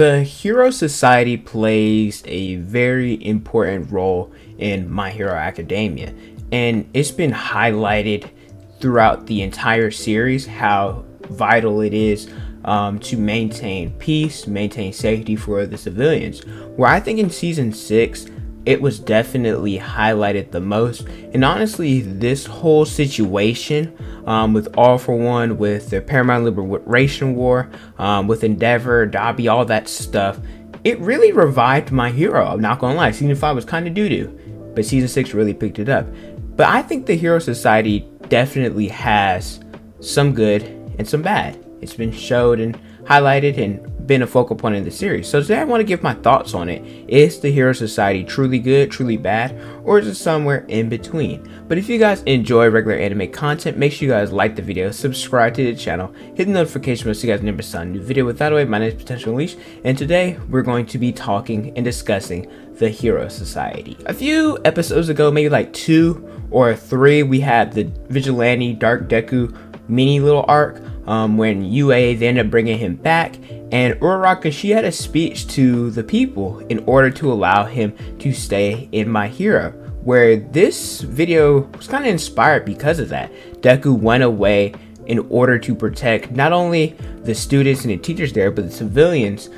The Hero Society plays a very important role in My Hero Academia, and it's been highlighted throughout the entire series how vital it is to maintain peace, maintain safety for the civilians. Where I think in season 6, it was definitely highlighted the most. And honestly, this whole situation with All For One, with the Paramount Liberation War, with Endeavor, Dabi, all that stuff, it really revived My Hero. I'm not gonna lie, season 5 was kind of doo-doo, but season 6 really picked it up. But I think the Hero Society definitely has some good and some bad. It's been showed and highlighted and been a focal point in the series. So today I want to give my thoughts on it. Is the Hero Society truly good, truly bad, or is it somewhere in between? But if you guys enjoy regular anime content, make sure you guys like the video, subscribe to the channel, hit the notification bell so you guys never miss a new video. With that away, my name is Potential Unleashed, and today we're going to be talking and discussing the Hero Society. A few episodes ago, maybe like 2 or 3, we had the Vigilante Dark Deku mini little arc when UA they ended up bringing him back, and Uraraka, she had a speech to the people in order to allow him to stay in My Hero, where this video was kind of inspired because of that. Deku went away in order to protect not only the students and the teachers there, but the civilians.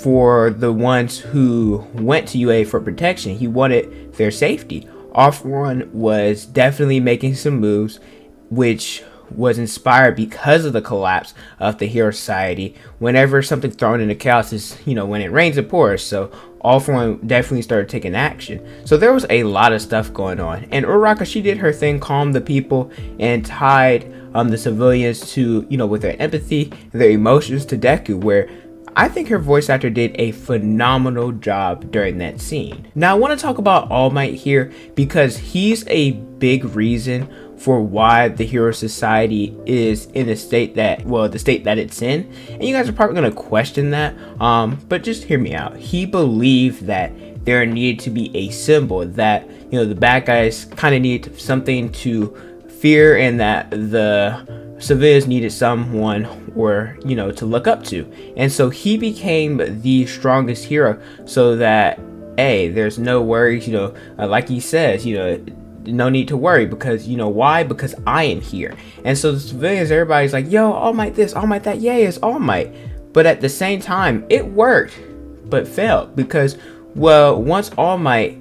For the ones who went to UA for protection, he wanted their safety. All For One was definitely making some moves, which was inspired because of the collapse of the Hero Society. Whenever something thrown into chaos is, when it rains it pours. So All For One definitely started taking action. So there was a lot of stuff going on, and Uraraka, she did her thing, calmed the people and tied the civilians to, with their empathy and their emotions to Deku, where I think her voice actor did a phenomenal job during that scene. Now I want to talk about All Might here because he's a big reason for why the Hero Society is in the state that it's in. And you guys are probably going to question that, but just hear me out. He believed that there needed to be a symbol, that the bad guys kind of need something to fear, and that the civilians needed someone or to look up to. And so he became the strongest hero, so that there's no worries, like he says, no need to worry, because why? Because I am here. And so the civilians, everybody's like, yo, All Might this, All Might that, yay, it's All Might. But at the same time, it worked but failed, because once All Might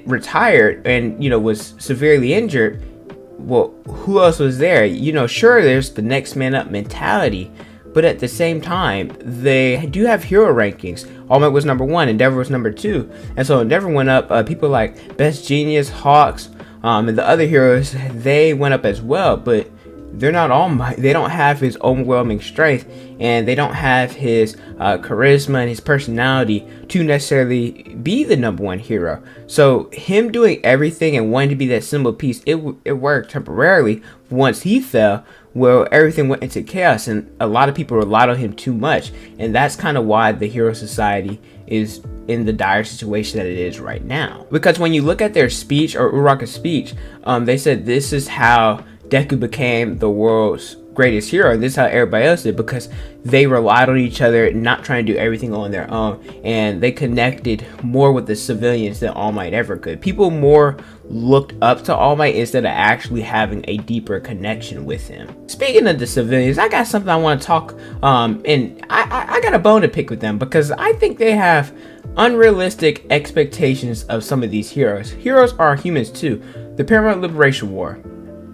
retired and was severely injured, who else was there? Sure, there's the next man up mentality, but at the same time, they do have hero rankings. All Might was number 1, Endeavor was number 2, and so Endeavor went up. People like Best Genius, Hawks, and the other heroes, they went up as well, but they're not All Might. They don't have his overwhelming strength, and they don't have his charisma and his personality to necessarily be the number 1 hero. So him doing everything and wanting to be that symbol piece, it worked temporarily. Once he fell, everything went into chaos, and a lot of people relied on him too much, and that's kind of why the Hero Society is in the dire situation that it is right now. Because when you look at their speech, or Uraraka's speech, they said this is how Deku became the world's greatest hero, and this is how everybody else did, because they relied on each other, not trying to do everything on their own, and they connected more with the civilians than All Might ever could. People more looked up to All Might instead of actually having a deeper connection with him. Speaking of the civilians, I got something I want to talk, and I got a bone to pick with them, because I think they have unrealistic expectations of some of these heroes. Heroes are humans too. The Paramount Liberation War,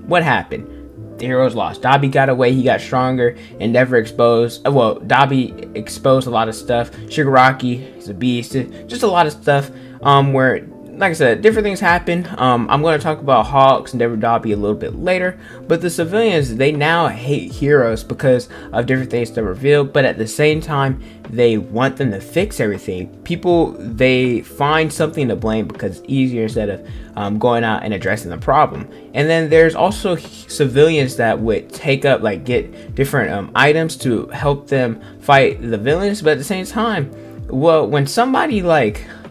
what happened? The heroes lost. Dabi got away, he got stronger, and never exposed. Dabi exposed a lot of stuff. Shigaraki is a beast. Just a lot of stuff where, like I said, different things happen. I'm going to talk about Hawks and Endeavor, Dabi a little bit later. But the civilians, they now hate heroes because of different things that are revealed. But at the same time, they want them to fix everything. People, they find something to blame because it's easier instead of going out and addressing the problem. And then there's also civilians that would take up, get different items to help them fight the villains. But at the same time, when somebody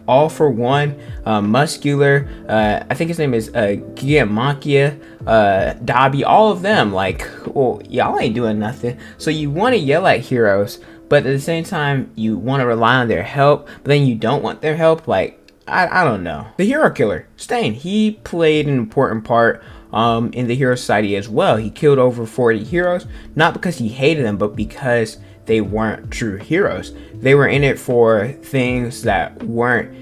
All For One, Muscular, I think his name is Gigantomachia, Dabi, all of them, y'all ain't doing nothing. So you want to yell at heroes, but at the same time, you want to rely on their help, but then you don't want their help. Like, I don't know. The hero killer, Stain, he played an important part in the Hero Society as well. He killed over 40 heroes, not because he hated them, but because they weren't true heroes. They were in it for things that weren't,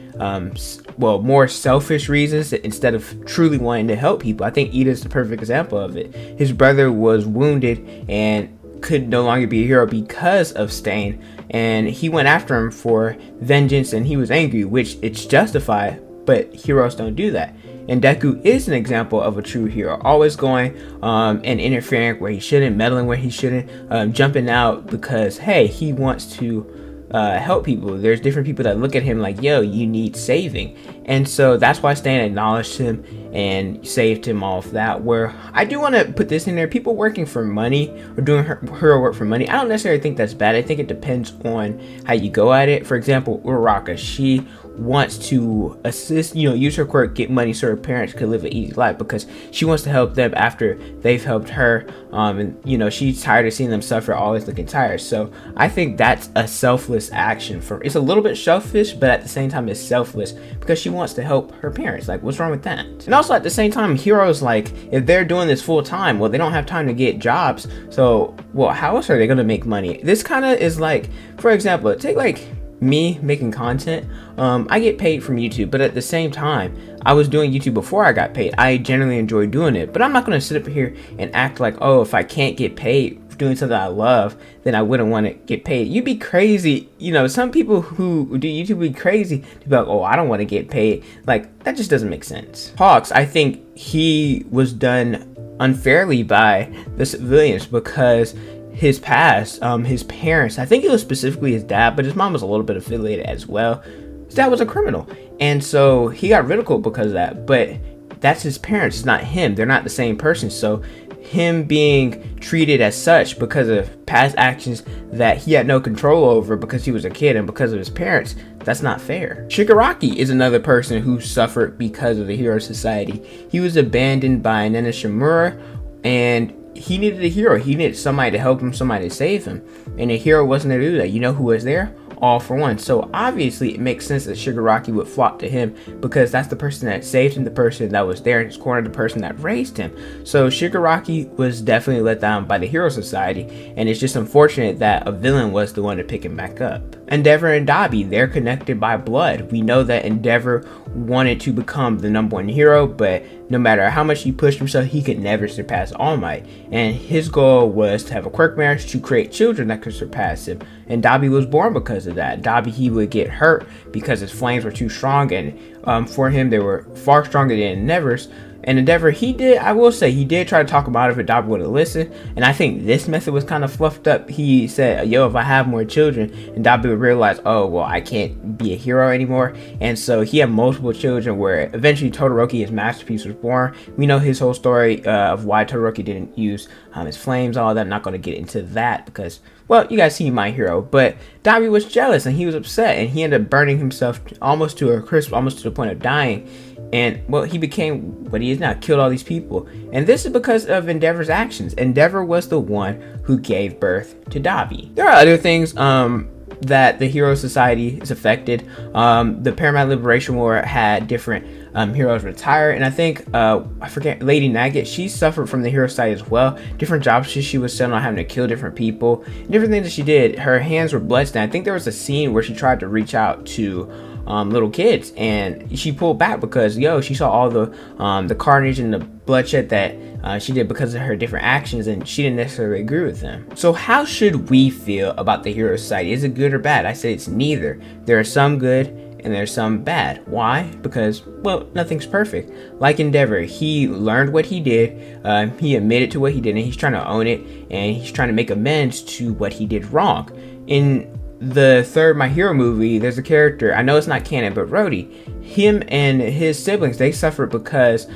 more selfish reasons instead of truly wanting to help people. I think Ida's the perfect example of it. His brother was wounded and could no longer be a hero because of Stain, and he went after him for vengeance, and he was angry, which it's justified, but heroes don't do that. And Deku is an example of a true hero, always going and interfering where he shouldn't, meddling where he shouldn't, jumping out because, hey, he wants to help people. There's different people that look at him like, yo, you need saving. And so that's why Stan acknowledged him and saved him off that. Where I do want to put this in there, people working for money or doing hero work for money, I don't necessarily think that's bad. I think it depends on how you go at it. For example, Uraraka, she wants to assist, use her quirk, get money so her parents could live an easy life because she wants to help them after they've helped her. And she's tired of seeing them suffer, always looking tired. So I think that's a selfless action. It's a little bit selfish, but at the same time it's selfless because she wants to help her parents. Like, what's wrong with that? And also at the same time, heroes, like, if they're doing this full time, well, they don't have time to get jobs. So, well, how else are they going to make money? This kind of is like, for example, take like me making content. I get paid from YouTube, but at the same time, I was doing YouTube before I got paid. I generally enjoy doing it, but I'm not going to sit up here and act like, oh, if I can't get paid for doing something I love, then I wouldn't want to get paid. You'd be crazy. Some people who do YouTube would be crazy to be like, oh, I don't want to get paid. Like, that just doesn't make sense. Hawks, I think he was done unfairly by the civilians because his past, his parents, I think it was specifically his dad, but his mom was a little bit affiliated as well. His dad was a criminal, and so he got ridiculed because of that, but that's his parents, it's not him. They're not the same person. So him being treated as such because of past actions that he had no control over because he was a kid and because of his parents, that's not fair. Shigaraki is another person who suffered because of the Hero Society. He was abandoned by Nana Shimura, and he needed a hero. He needed somebody to help him, somebody to save him. And a hero wasn't there to do that. You know who was there? All for One. So obviously it makes sense that Shigaraki would flock to him because that's the person that saved him, the person that was there in his corner, the person that raised him. So Shigaraki was definitely let down by the Hero Society, and it's just unfortunate that a villain was the one to pick him back up. Endeavor and Dabi, they're connected by blood. We know that Endeavor wanted to become the #1 hero, but no matter how much he pushed himself, he could never surpass All Might. And his goal was to have a quirk marriage to create children that could surpass him. And Dabi was born because of that. Dabi, he would get hurt because his flames were too strong, and for him, they were far stronger than Endeavor's. And Endeavor, he did try to talk him out of it. Dabi wouldn't listen. And I think this method was kind of fluffed up. He said, yo, if I have more children, and Dabi would realize, oh, well, I can't be a hero anymore. And so he had multiple children where eventually Todoroki, his masterpiece, was born. We know his whole story of why Todoroki didn't use his flames, all that. I'm not going to get into that because, well, you guys see My Hero. But Dabi was jealous and he was upset, and he ended up burning himself almost to a crisp, almost to the point of dying. And, well, he became what he is now, killed all these people. And this is because of Endeavor's actions. Endeavor was the one who gave birth to Dabi. There are other things that the Hero Society is affected. The Paramount Liberation War had different heroes retire. And I think, I forget, Lady Nugget, she suffered from the Hero Society as well. Different jobs she was sent on, having to kill different people. Different things that she did. Her hands were bloodstained. I think there was a scene where she tried to reach out to little kids, and she pulled back because she saw all the carnage and the bloodshed that she did because of her different actions, and she didn't necessarily agree with them. So how should we feel about the Hero Society? Is it good or bad? I say it's neither. There are some good and there's some bad. Why? Because, well, nothing's perfect. Like Endeavor, he learned what he did, he admitted to what he did, and he's trying to own it, and he's trying to make amends to what he did wrong. In the third My Hero movie, there's a character, I know it's not canon, but Rhodey, him and his siblings, they suffered because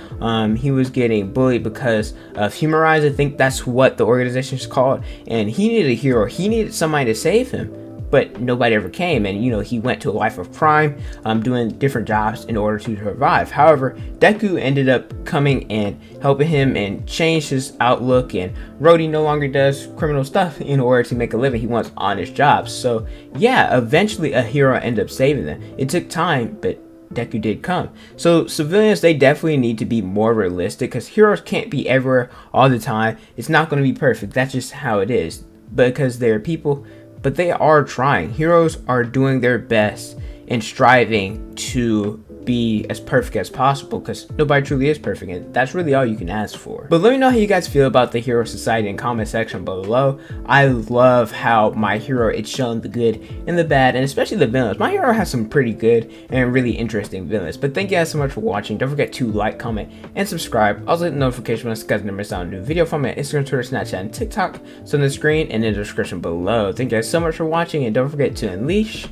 he was getting bullied because of Humorize. I think that's what the organization is called, and he needed a hero. He needed somebody to save him, but nobody ever came. And he went to a life of crime, doing different jobs in order to survive. However, Deku ended up coming and helping him and changed his outlook, and Rhodey no longer does criminal stuff in order to make a living. He wants honest jobs. So yeah, eventually a hero ended up saving them. It took time, but Deku did come. So civilians, they definitely need to be more realistic, because heroes can't be everywhere all the time. It's not going to be perfect. That's just how it is, because they're people, but they are trying. Heroes are doing their best and striving to be as perfect as possible, because nobody truly is perfect, and that's really all you can ask for. But let me know how you guys feel about the Hero Society in the comment section below. I love how My Hero, it's showing the good and the bad, and especially the villains. My Hero has some pretty good and really interesting villains. But thank you guys so much for watching. Don't forget to like, comment, and subscribe. Also hit the notification bell so you guys never miss out on a new video from my Instagram, Twitter, Snapchat, and TikTok. So on the screen and in the description below. Thank you guys so much for watching, and don't forget to unleash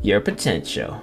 your potential.